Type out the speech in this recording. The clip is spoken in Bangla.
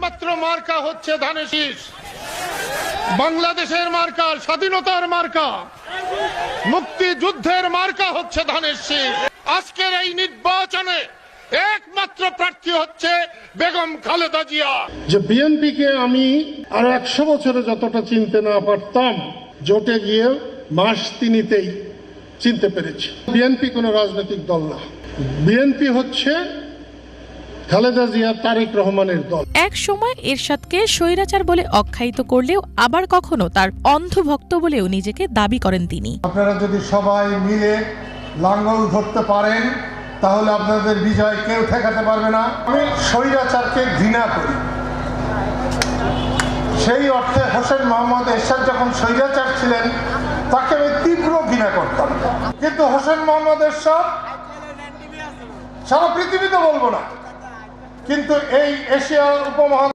মাত্র মার্কা হচ্ছে ধানের শীষ। বাংলাদেশের মার্কা, স্বাধীনতার মার্কা, মুক্তিযুদ্ধের মার্কা হচ্ছে ধানের শীষ। আজকের এই নির্বাচনে একমাত্র প্রার্থী হচ্ছে বেগম খালেদা জিয়া। যে বিএনপিকে আমি আর 100 বছরে যতটা চিনতে না পারতাম, জোটে গিয়ে মাস 3তেই চিনতে পেরেছি। বিএনপি কোনো রাজনৈতিক দল না, বিএনপি হচ্ছে খালেদা জিয়া, তারেক রহমানের দল। এক সময় এরশাদকে স্বৈরাচার বলে আখ্যায়িত করলেও আবার কখনো তার অন্ধভক্ত বলেও নিজেকে দাবি করেন তিনি। আপনারা যদি সবাই মিলে লাঙ্গল ধরতে পারেন তাহলে আপনাদের বিজয় কেউ ঠেকাতে পারবে না। আমি স্বৈরাচারকে ঘৃণা করি, সেই অর্থে হোসেন মোহাম্মদ এরশাদ যখন স্বৈরাচার ছিলেন তাকে আমি তীব্র ঘৃণা করতাম। কিন্তু হোসেন মোহাম্মদ এরশাদ সারা পৃথিবীতে বলবো না, কিন্তু এই এশিয়া উপমহাদেশ